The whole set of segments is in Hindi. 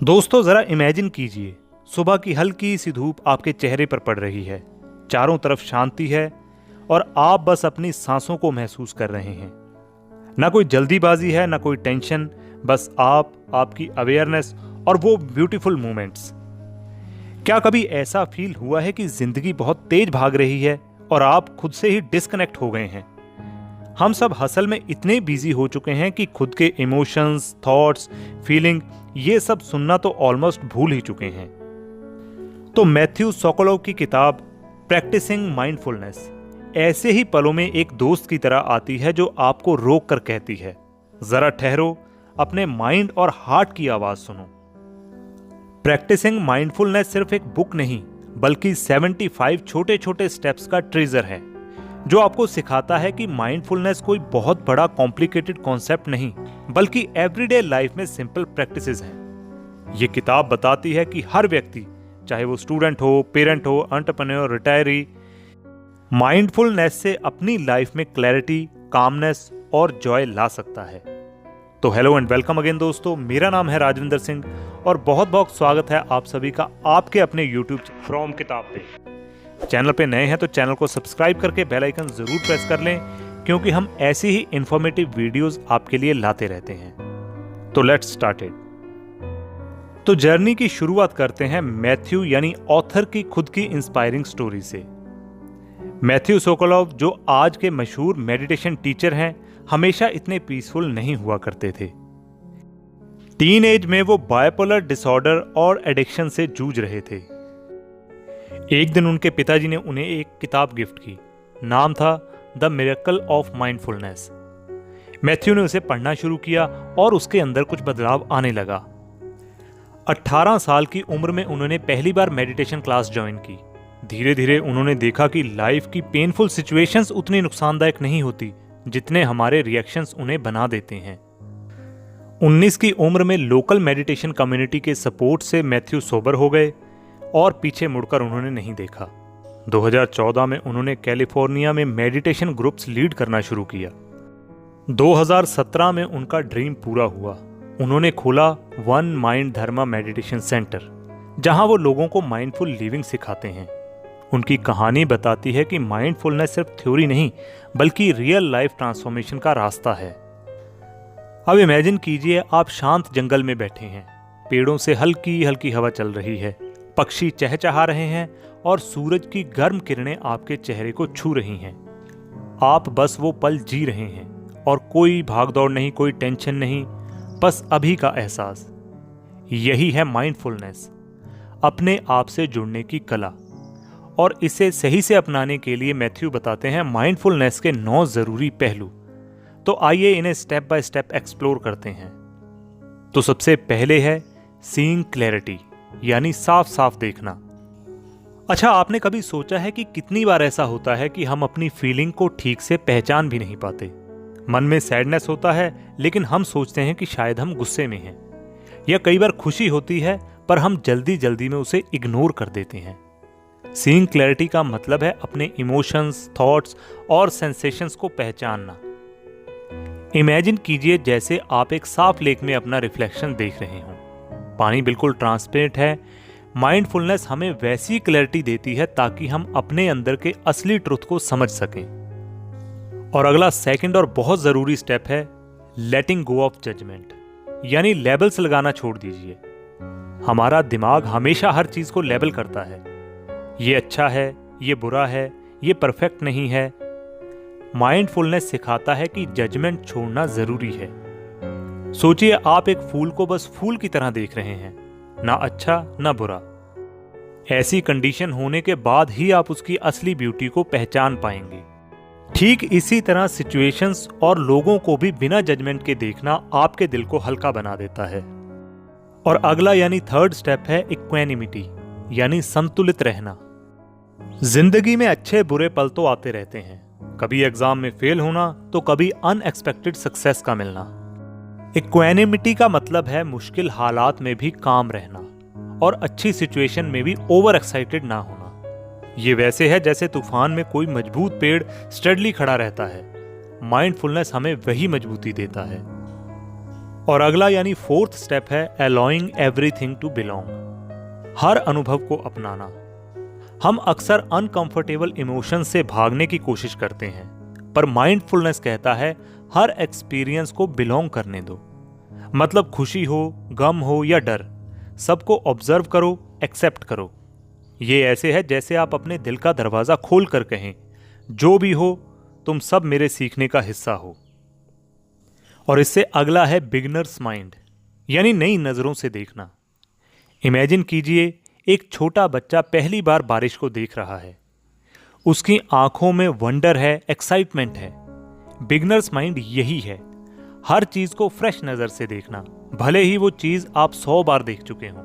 दोस्तों जरा इमेजिन कीजिए, सुबह की हल्की सी धूप आपके चेहरे पर पड़ रही है। चारों तरफ शांति है और आप बस अपनी सांसों को महसूस कर रहे हैं। ना कोई जल्दीबाजी है, ना कोई टेंशन, बस आप, आपकी अवेयरनेस और वो ब्यूटीफुल मोमेंट्स। क्या कभी ऐसा फील हुआ है कि जिंदगी बहुत तेज भाग रही है और आप खुद से ही डिस्कनेक्ट हो गए हैं? हम सब हसल में इतने बिजी हो चुके हैं कि खुद के इमोशंस, थॉट्स, फीलिंग ये सब सुनना तो ऑलमोस्ट भूल ही चुके हैं। तो मैथ्यू सोकोलोव की किताब प्रैक्टिसिंग माइंडफुलनेस ऐसे ही पलों में एक दोस्त की तरह आती है जो आपको रोक कर कहती है, जरा ठहरो, अपने माइंड और हार्ट की आवाज सुनो। प्रैक्टिसिंग माइंडफुलनेस सिर्फ एक बुक नहीं, बल्कि 75 छोटे छोटे स्टेप्स का ट्रेजर है जो आपको सिखाता है कि माइंडफुलनेस कोई बहुत बड़ा कॉम्प्लिकेटेड कॉन्सेप्ट नहीं, बल्कि एवरीडे लाइफ में सिंपल प्रैक्टिसेस हैं। ये किताब बताती है कि हर व्यक्ति, चाहे वो स्टूडेंट हो, पेरेंट हो, एंटरप्रेन्योर, रिटायरी, माइंडफुलनेस से अपनी लाइफ में क्लैरिटी, कामनेस और जॉय ला सकता है। तो हेलो एंड वेलकम अगेन दोस्तों, मेरा नाम है राजविंदर सिंह और बहुत बहुत स्वागत है आप सभी का आपके अपने यूट्यूब फ्रॉम किताब पे। चैनल पे नए हैं तो चैनल को सब्सक्राइब करके बेल आइकन जरूर प्रेस कर लें, क्योंकि हम ऐसी ही इंफॉर्मेटिव वीडियोस आपके लिए लाते रहते हैं। तो लेट्स स्टार्ट इट। तो जर्नी की शुरुआत करते हैं मैथ्यू यानी ऑथर की खुद की इंस्पायरिंग स्टोरी से। मैथ्यू सोकोलोव, जो आज के मशहूर मेडिटेशन टीचर हैं, हमेशा इतने पीसफुल नहीं हुआ करते थे। टीन एज में वो बाइपोलर डिसऑर्डर और एडिक्शन से जूझ रहे थे। एक दिन उनके पिताजी ने उन्हें एक किताब गिफ्ट की। नाम था the miracle of mindfulness. Matthew ने उसे पढ़ना शुरू किया और उसके अंदर कुछ बदलाव आने लगा। 18 साल की उम्र में उन्होंने पहली बार मेडिटेशन क्लास ज्वाइन की। धीरे धीरे उन्होंने देखा कि लाइफ की पेनफुल सिचुएशंस उतनी नुकसानदायक नहीं होती जितने हमारे रिएक्शंस उन्हें बना देते हैं। 19 की उम्र में लोकल मेडिटेशन कम्युनिटी के सपोर्ट से मैथ्यू सोबर हो गए और पीछे मुड़कर उन्होंने नहीं देखा। 2014 में उन्होंने कैलिफोर्निया में मेडिटेशन ग्रुप्स लीड करना शुरू किया। 2017 में उनका ड्रीम पूरा हुआ। उन्होंने खोला वन माइंड धर्मा मेडिटेशन सेंटर, जहां वो लोगों को माइंडफुल लिविंग सिखाते हैं। उनकी कहानी बताती है कि माइंडफुलनेस सिर्फ थ्योरी नहीं, बल्कि रियल लाइफ ट्रांसफॉर्मेशन का रास्ता है। अब इमेजिन कीजिए, आप शांत जंगल में बैठे हैं, पेड़ों से हल्की हल्की हवा चल रही है, पक्षी चहचहा रहे हैं और सूरज की गर्म किरणें आपके चेहरे को छू रही हैं। आप बस वो पल जी रहे हैं और कोई भागदौड़ नहीं, कोई टेंशन नहीं, बस अभी का एहसास। यही है माइंडफुलनेस, अपने आप से जुड़ने की कला। और इसे सही से अपनाने के लिए मैथ्यू बताते हैं माइंडफुलनेस के 9 जरूरी पहलू। तो आइए इन्हें स्टेप बाय स्टेप एक्सप्लोर करते हैं। तो सबसे पहले है सीइंग क्लैरिटी, यानी साफ साफ देखना। अच्छा, आपने कभी सोचा है कि कितनी बार ऐसा होता है कि हम अपनी फीलिंग को ठीक से पहचान भी नहीं पाते? मन में सैडनेस होता है, लेकिन हम सोचते हैं कि शायद हम गुस्से में हैं। या कई बार खुशी होती है, पर हम जल्दी जल्दी में उसे इग्नोर कर देते हैं। सीइंग क्लैरिटी का मतलब है अपने इमोशंस, थॉट्स और सेंसेशंस को पहचानना। इमेजिन कीजिए जैसे आप एक साफ लेक में अपना रिफ्लेक्शन देख रहे हो। पानी बिल्कुल ट्रांसपेरेंट है। माइंडफुलनेस हमें वैसी क्लैरिटी देती है ताकि हम अपने अंदर के असली ट्रुथ को समझ सकें। और अगला सेकंड और बहुत जरूरी स्टेप है लेटिंग गो ऑफ जजमेंट, यानी लेबल्स लगाना छोड़ दीजिए। हमारा दिमाग हमेशा हर चीज को लेबल करता है। ये अच्छा है, ये बुरा है, ये परफेक्ट नहीं है। माइंडफुलनेस सिखाता है कि जजमेंट छोड़ना जरूरी है। सोचिए, आप एक फूल को बस फूल की तरह देख रहे हैं, ना अच्छा ना बुरा। ऐसी कंडीशन होने के बाद ही आप उसकी असली ब्यूटी को पहचान पाएंगे। ठीक इसी तरह सिचुएशंस और लोगों को भी बिना जजमेंट के देखना आपके दिल को हल्का बना देता है। और अगला यानी थर्ड स्टेप है इक्वेनिमिटी, यानी संतुलित रहना। जिंदगी में अच्छे बुरे पल तो आते रहते हैं, कभी एग्जाम में फेल होना तो कभी अनएक्सपेक्टेड सक्सेस का मिलना। इक्वेनिमिटी का मतलब है मुश्किल हालात में भी काम रहना और अच्छी सिचुएशन में भी ओवर एक्साइटेड ना होना। ये वैसे है जैसे तूफान में कोई मजबूत पेड़ स्टेडली खड़ा रहता है। माइंडफुलनेस हमें वही मजबूती देता है। और अगला यानी फोर्थ स्टेप है अलाउइंग एवरीथिंग टू बिलोंग। हर अनुभव को अपनाना। हम अक्सर अनकंफर्टेबल इमोशन से भागने की कोशिश करते हैं, पर माइंडफुलनेस कहता है हर एक्सपीरियंस को बिलोंग करने दो। मतलब खुशी हो, गम हो या डर, सबको ऑब्जर्व करो, एक्सेप्ट करो। ये ऐसे है जैसे आप अपने दिल का दरवाजा खोल कर कहें, जो भी हो तुम सब मेरे सीखने का हिस्सा हो। और इससे अगला है बिगिनर्स माइंड, यानी नई नजरों से देखना। इमेजिन कीजिए एक छोटा बच्चा पहली बार बारिश को देख रहा है। उसकी आंखों में वंडर है, एक्साइटमेंट है। बिगिनर्स माइंड यही है, हर चीज को फ्रेश नजर से देखना, भले ही वो चीज आप 100 बार देख चुके हों।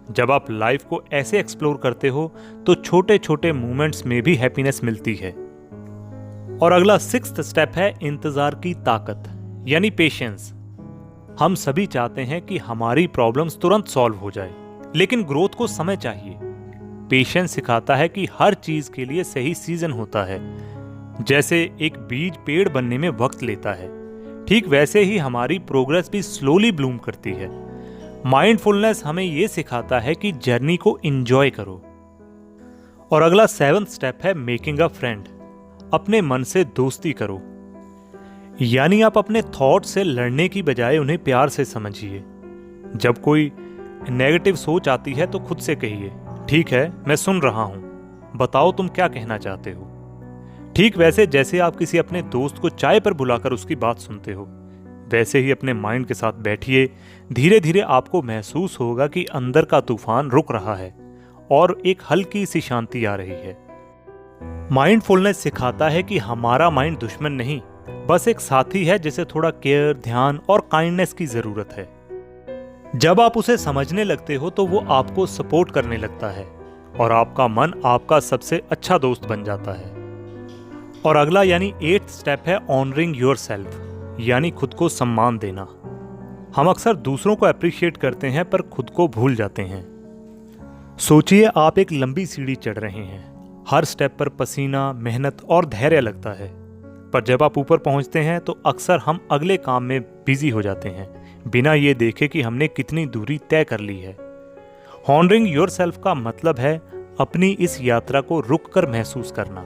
जब आप लाइफ को ऐसे एक्सप्लोर करते हो तो छोटे छोटे मोमेंट्स में भी हैप्पीनेस मिलती है। और अगला सिक्स्थ स्टेप है इंतजार की ताकत, यानी पेशेंस। हम सभी चाहते हैं कि हमारी प्रॉब्लम्स तुरंत सॉल्व हो जाए, लेकिन ग्रोथ को समय चाहिए। पेशेंस सिखाता है कि हर चीज के लिए सही सीजन होता है। जैसे एक बीज पेड़ बनने में वक्त लेता है, ठीक वैसे ही हमारी प्रोग्रेस भी स्लोली ब्लूम करती है। माइंडफुलनेस हमें यह सिखाता है कि जर्नी को एंजॉय करो। और अगला सेवंथ स्टेप है मेकिंग अ फ्रेंड, अपने मन से दोस्ती करो। यानी आप अपने थॉट से लड़ने की बजाय उन्हें प्यार से समझिए। जब कोई नेगेटिव सोच आती है तो खुद से कहिए, ठीक है मैं सुन रहा हूं, बताओ तुम क्या कहना चाहते हो। ठीक वैसे जैसे आप किसी अपने दोस्त को चाय पर बुलाकर उसकी बात सुनते हो, वैसे ही अपने माइंड के साथ बैठिए। धीरे धीरे आपको महसूस होगा कि अंदर का तूफान रुक रहा है और एक हल्की सी शांति आ रही है। माइंडफुलनेस सिखाता है कि हमारा माइंड दुश्मन नहीं, बस एक साथी है जिसे थोड़ा केयर, ध्यान और काइंडनेस की जरूरत है। जब आप उसे समझने लगते हो तो वो आपको सपोर्ट करने लगता है और आपका मन आपका सबसे अच्छा दोस्त बन जाता है। और अगला यानी एट्थ स्टेप है ऑनरिंग योरसेल्फ, यानी खुद को सम्मान देना। हम अक्सर दूसरों को अप्रिशिएट करते हैं पर खुद को भूल जाते हैं। सोचिए आप एक लंबी सीढ़ी चढ़ रहे हैं, हर स्टेप पर पसीना, मेहनत और धैर्य लगता है, पर जब आप ऊपर पहुंचते हैं तो अक्सर हम अगले काम में बिजी हो जाते हैं, बिना ये देखे कि हमने कितनी दूरी तय कर ली है। ऑनरिंग योरसेल्फ का मतलब है अपनी इस यात्रा को रुक कर महसूस करना,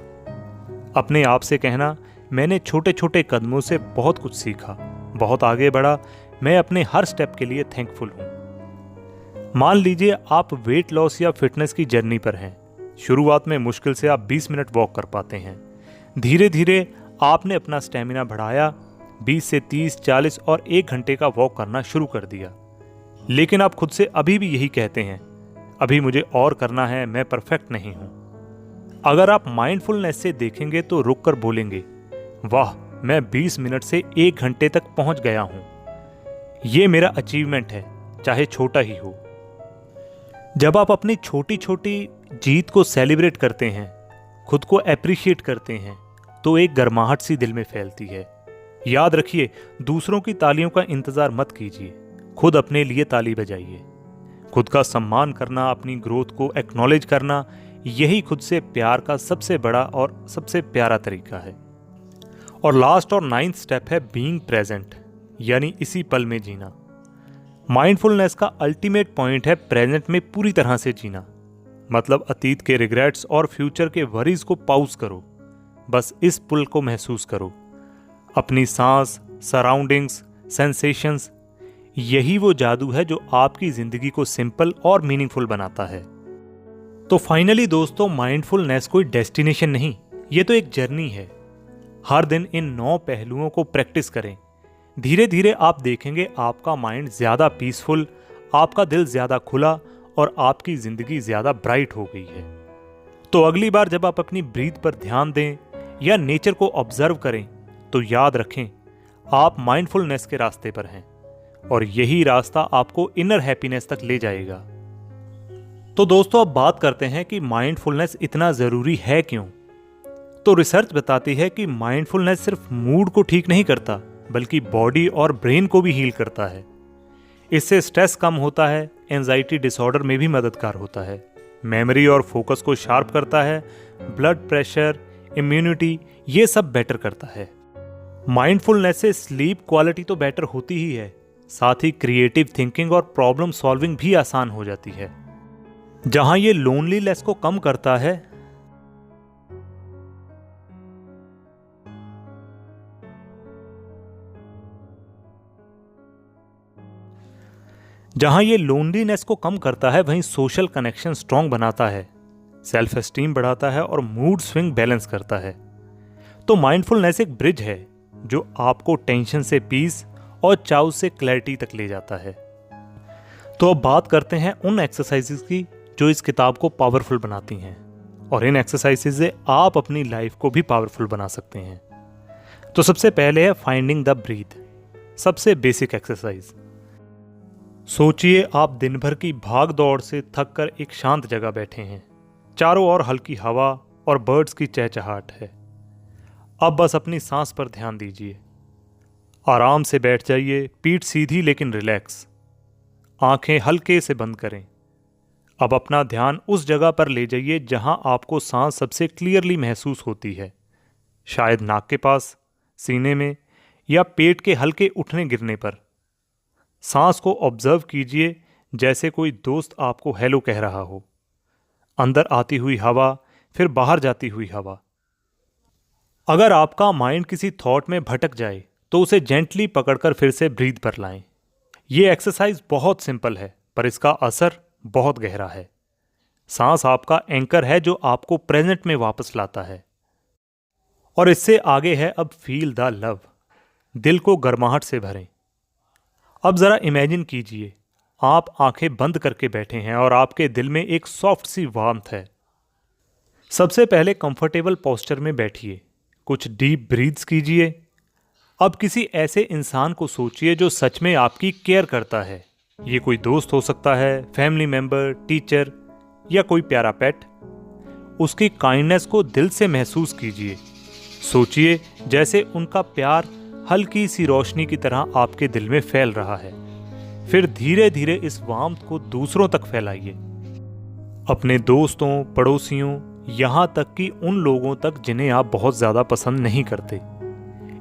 अपने आप से कहना, मैंने छोटे छोटे कदमों से बहुत कुछ सीखा, बहुत आगे बढ़ा, मैं अपने हर स्टेप के लिए थैंकफुल हूं। मान लीजिए आप वेट लॉस या फिटनेस की जर्नी पर हैं। शुरुआत में मुश्किल से आप 20 मिनट वॉक कर पाते हैं। धीरे धीरे आपने अपना स्टेमिना बढ़ाया, 20 से 30, 40 और 1 घंटे का वॉक करना शुरू कर दिया। लेकिन आप खुद से अभी भी यही कहते हैं, अभी मुझे और करना है, मैं परफेक्ट नहीं हूं। अगर आप माइंडफुलनेस से देखेंगे तो रुक कर बोलेंगे, वाह मैं 20 मिनट से 1 घंटे तक पहुंच गया हूं, यह मेरा अचीवमेंट है, चाहे छोटा ही हो। जब आप अपनी छोटी छोटी जीत को सेलिब्रेट करते हैं, खुद को एप्रिशिएट करते हैं, तो एक गर्माहट सी दिल में फैलती है। याद रखिए, दूसरों की तालियों का इंतजार मत कीजिए, खुद अपने लिए ताली बजाइए। खुद का सम्मान करना, अपनी ग्रोथ को एक्नॉलेज करना, यही खुद से प्यार का सबसे बड़ा और सबसे प्यारा तरीका है। और लास्ट और 9th स्टेप है बीइंग प्रेजेंट, यानी इसी पल में जीना। माइंडफुलनेस का अल्टीमेट पॉइंट है प्रेजेंट में पूरी तरह से जीना। मतलब अतीत के रिग्रेट्स और फ्यूचर के वरीज को पॉज करो, बस इस पल को महसूस करो। अपनी सांस, सराउंडिंग्स, सेंसेशंस, यही वो जादू है जो आपकी जिंदगी को सिंपल और मीनिंगफुल बनाता है। तो फाइनली दोस्तों, माइंडफुलनेस कोई डेस्टिनेशन नहीं, ये तो एक जर्नी है। हर दिन इन 9 पहलुओं को प्रैक्टिस करें। धीरे धीरे आप देखेंगे आपका माइंड ज्यादा पीसफुल, आपका दिल ज्यादा खुला और आपकी जिंदगी ज्यादा ब्राइट हो गई है। तो अगली बार जब आप अपनी ब्रीथ पर ध्यान दें या नेचर को ऑब्जर्व करें, तो याद रखें आप माइंडफुलनेस के रास्ते पर हैं और यही रास्ता आपको इनर हैप्पीनेस तक ले जाएगा। तो दोस्तों, अब बात करते हैं कि माइंडफुलनेस इतना जरूरी है क्यों। तो रिसर्च बताती है कि माइंडफुलनेस सिर्फ मूड को ठीक नहीं करता, बल्कि बॉडी और ब्रेन को भी हील करता है। इससे स्ट्रेस कम होता है, एंजाइटी डिसऑर्डर में भी मददगार होता है, मेमोरी और फोकस को शार्प करता है, ब्लड प्रेशर, इम्यूनिटी, ये सब बेटर करता है। माइंडफुलनेस से स्लीप क्वालिटी तो बेटर होती ही है, साथ ही क्रिएटिव थिंकिंग और प्रॉब्लम सॉल्विंग भी आसान हो जाती है। जहां ये लोनलीनेस को कम करता है, वहीं सोशल कनेक्शन स्ट्रांग बनाता है, सेल्फ एस्टीम बढ़ाता है और मूड स्विंग बैलेंस करता है। तो माइंडफुलनेस एक ब्रिज है जो आपको टेंशन से पीस और चाउ से क्लैरिटी तक ले जाता है। तो अब बात करते हैं उन एक्सरसाइजेस की जो इस किताब को पावरफुल बनाती हैं, और इन एक्सरसाइजेस से आप अपनी लाइफ को भी पावरफुल बना सकते हैं। तो सबसे पहले है फाइंडिंग द ब्रीथ, सबसे बेसिक एक्सरसाइज। सोचिए आप दिन भर की भाग दौड़ से थक कर एक शांत जगह बैठे हैं, चारों ओर हल्की हवा और बर्ड्स की चहचहाट है। अब बस अपनी सांस पर ध्यान दीजिए। आराम से बैठ जाइए, पीठ सीधी लेकिन रिलैक्स, आंखें हल्के से बंद करें। अब अपना ध्यान उस जगह पर ले जाइए जहां आपको सांस सबसे क्लियरली महसूस होती है, शायद नाक के पास, सीने में या पेट के हल्के उठने गिरने पर। सांस को ऑब्जर्व कीजिए जैसे कोई दोस्त आपको हेलो कह रहा हो। अंदर आती हुई हवा, फिर बाहर जाती हुई हवा। अगर आपका माइंड किसी थॉट में भटक जाए तो उसे जेंटली पकड़कर फिर से ब्रीथ पर लाएं। ये एक्सरसाइज बहुत सिंपल है पर इसका असर बहुत गहरा है। सांस आपका एंकर है जो आपको प्रेजेंट में वापस लाता है। और इससे आगे है अब फील द लव, दिल को गर्माहट से भरें। अब जरा इमेजिन कीजिए आप आंखें बंद करके बैठे हैं और आपके दिल में एक सॉफ्ट सी वार्मथ है। सबसे पहले कंफर्टेबल पोस्चर में बैठिए, कुछ डीप ब्रीथ्स कीजिए। अब किसी ऐसे इंसान को सोचिए जो सच में आपकी केयर करता है। ये कोई दोस्त हो सकता है, फैमिली मेंबर, टीचर या कोई प्यारा पेट। उसकी काइंडनेस को दिल से महसूस कीजिए। सोचिए जैसे उनका प्यार हल्की सी रोशनी की तरह आपके दिल में फैल रहा है। फिर धीरे धीरे इस वार्मथ को दूसरों तक फैलाइए, अपने दोस्तों, पड़ोसियों, यहां तक कि उन लोगों तक जिन्हें आप बहुत ज्यादा पसंद नहीं करते।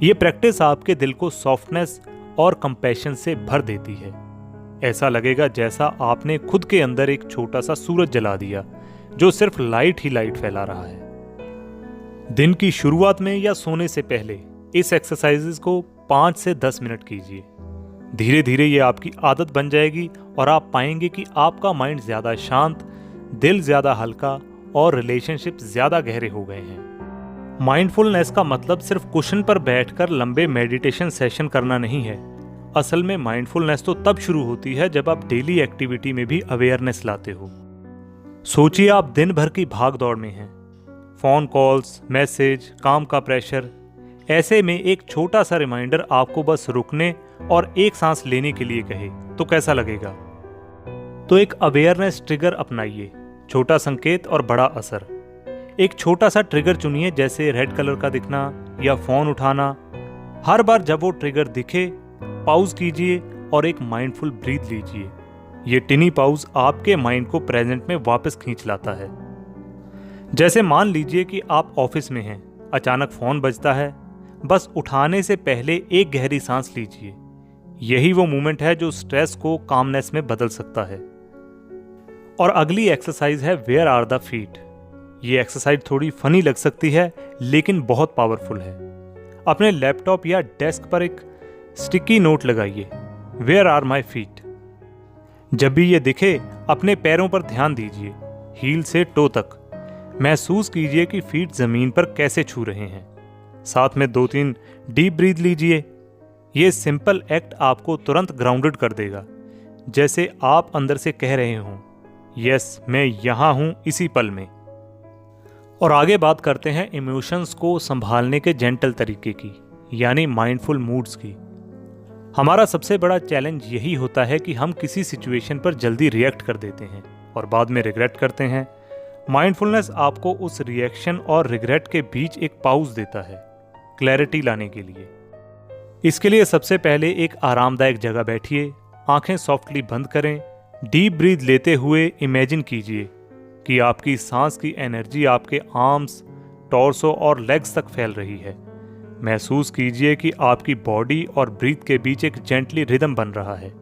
ये प्रैक्टिस आपके दिल को सॉफ्टनेस और कंपैशन से भर देती है। ऐसा लगेगा जैसा आपने खुद के अंदर एक छोटा सा सूरज जला दिया जो सिर्फ लाइट ही लाइट फैला रहा है। दिन की शुरुआत में या सोने से पहले इस एक्सरसाइजेस को 5 से 10 मिनट कीजिए। धीरे धीरे ये आपकी आदत बन जाएगी और आप पाएंगे कि आपका माइंड ज्यादा शांत, दिल ज्यादा हल्का और रिलेशनशिप ज्यादा गहरे हो गए हैं। माइंडफुलनेस का मतलब सिर्फ कुशन पर बैठकर लंबे मेडिटेशन सेशन करना नहीं है। असल में माइंडफुलनेस तो तब शुरू होती है जब आप डेली एक्टिविटी में भी अवेयरनेस लाते हो। सोचिए आप दिन भर की भाग दौड़ में हैं, फोन कॉल्स, मैसेज, काम का प्रेशर। ऐसे में एक छोटा सा रिमाइंडर आपको बस रुकने और एक सांस लेने के लिए कहे तो कैसा लगेगा? तो एक अवेयरनेस ट्रिगर अपनाइए, छोटा संकेत और बड़ा असर। एक छोटा सा ट्रिगर चुनिए जैसे रेड कलर का दिखना या फोन उठाना। हर बार जब वो ट्रिगर दिखे पॉज कीजिए और एक माइंडफुल ब्रीथ लीजिए। ये टिनी पॉज आपके माइंड को प्रेजेंट में वापस खींच लाता है। जैसे मान लीजिए कि आप ऑफिस में हैं, अचानक फोन बजता है, बस उठाने से पहले एक गहरी सांस लीजिए। यही वो मोमेंट है जो स्ट्रेस को कामनेस में बदल सकता है। और अगली एक्सरसाइज है वेयर आर द फीट। ये एक्सरसाइज थोड़ी फनी लग सकती है लेकिन बहुत पावरफुल है। अपने लैपटॉप या डेस्क पर एक स्टिकी नोट लगाइए, वेयर आर माई फीट। जब भी ये दिखे अपने पैरों पर ध्यान दीजिए, हील से टो तक। महसूस कीजिए कि फीट जमीन पर कैसे छू रहे हैं। साथ में 2-3 डीप ब्रीथ लीजिए। ये सिंपल एक्ट आपको तुरंत ग्राउंडेड कर देगा, जैसे आप अंदर से कह रहे हों, यस मैं यहां हूं इसी पल में। और आगे बात करते हैं इमोशंस को संभालने के जेंटल तरीके की, यानी माइंडफुल मूड्स की। हमारा सबसे बड़ा चैलेंज यही होता है कि हम किसी सिचुएशन पर जल्दी रिएक्ट कर देते हैं और बाद में रिग्रेट करते हैं। माइंडफुलनेस आपको उस रिएक्शन और रिग्रेट के बीच एक पॉज देता है, क्लैरिटी लाने के लिए। इसके लिए सबसे पहले एक आरामदायक जगह बैठिए, आंखें सॉफ्टली बंद करें, डीप ब्रीथ लेते हुए इमेजिन कीजिए कि आपकी सांस की एनर्जी आपके आर्म्स, टॉर्सो और लेग्स तक फैल रही है। महसूस कीजिए कि आपकी बॉडी और ब्रीथ के बीच एक जेंटली रिदम बन रहा है।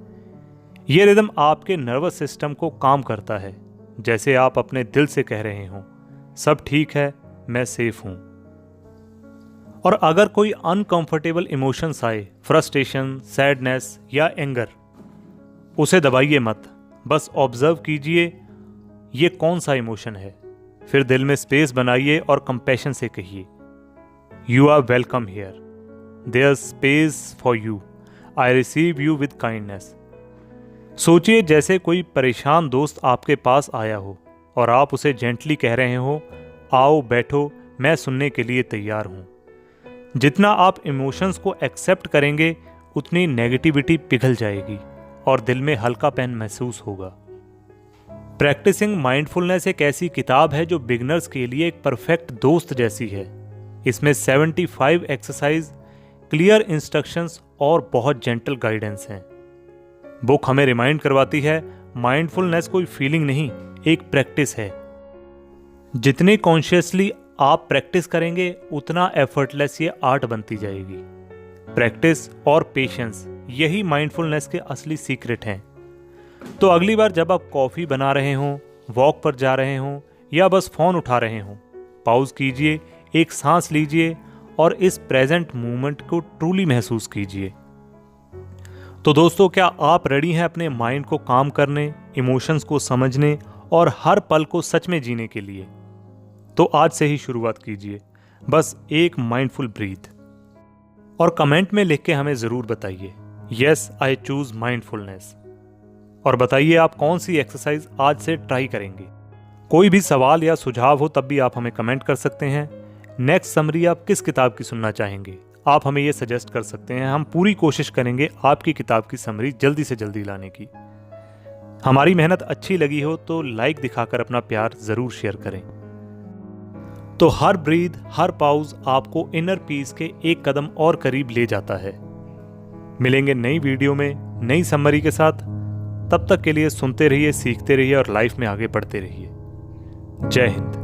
यह रिदम आपके नर्वस सिस्टम को काम करता है, जैसे आप अपने दिल से कह रहे हों, सब ठीक है, मैं सेफ हूं। और अगर कोई अनकंफर्टेबल इमोशंस आए, फ्रस्ट्रेशन, सैडनेस या एंगर, उसे दबाइए मत, बस ऑब्जर्व कीजिए ये कौन सा इमोशन है। फिर दिल में स्पेस बनाइए और कंपैशन से कहिए, you are welcome here, there space for you, I receive you with kindness. सोचिए जैसे कोई परेशान दोस्त आपके पास आया हो और आप उसे जेंटली कह रहे हो, आओ बैठो, मैं सुनने के लिए तैयार हूं। जितना आप इमोशंस को एक्सेप्ट करेंगे उतनी नेगेटिविटी पिघल जाएगी और दिल में हल्कापन महसूस होगा। प्रैक्टिसिंग माइंडफुलनेस एक ऐसी किताब है जो बिगिनर्स के लिए एक परफेक्ट दोस्त जैसी है। इसमें 75 एक्सरसाइज, क्लियर इंस्ट्रक्शंस और बहुत जेंटल गाइडेंस हैं। बुक हमें रिमाइंड करवाती है माइंडफुलनेस कोई फीलिंग नहीं, एक प्रैक्टिस है। जितने कॉन्शियसली आप प्रैक्टिस करेंगे उतना एफर्टलेस ये आर्ट बनती जाएगी। प्रैक्टिस और पेशेंस, यही माइंडफुलनेस के असली सीक्रेट हैं। तो अगली बार जब आप कॉफ़ी बना रहे हों, वॉक पर जा रहे हों या बस फ़ोन उठा रहे हों, पॉज कीजिए, एक सांस लीजिए और इस प्रेजेंट मोमेंट को ट्रूली महसूस कीजिए। तो दोस्तों, क्या आप रेडी हैं अपने माइंड को काम करने, इमोशंस को समझने और हर पल को सच में जीने के लिए? तो आज से ही शुरुआत कीजिए, बस एक माइंडफुल ब्रीथ। और कमेंट में लिख के हमें ज़रूर बताइए, यस आई चूज माइंडफुलनेस। और बताइए आप कौन सी एक्सरसाइज आज से ट्राई करेंगे। कोई भी सवाल या सुझाव हो तब भी आप हमें कमेंट कर सकते हैं। नेक्स्ट समरी आप किस किताब की सुनना चाहेंगे, आप हमें ये सजेस्ट कर सकते हैं। हम पूरी कोशिश करेंगे आपकी किताब की समरी जल्दी से जल्दी लाने की। हमारी मेहनत अच्छी लगी हो तो लाइक दिखाकर अपना प्यार ज़रूर शेयर करें। तो हर ब्रीथ, हर पॉज आपको इनर पीस के एक कदम और करीब ले जाता है। मिलेंगे नई वीडियो में नई समरी के साथ। तब तक के लिए सुनते रहिए, सीखते रहिए और लाइफ में आगे बढ़ते रहिए। जय हिंद।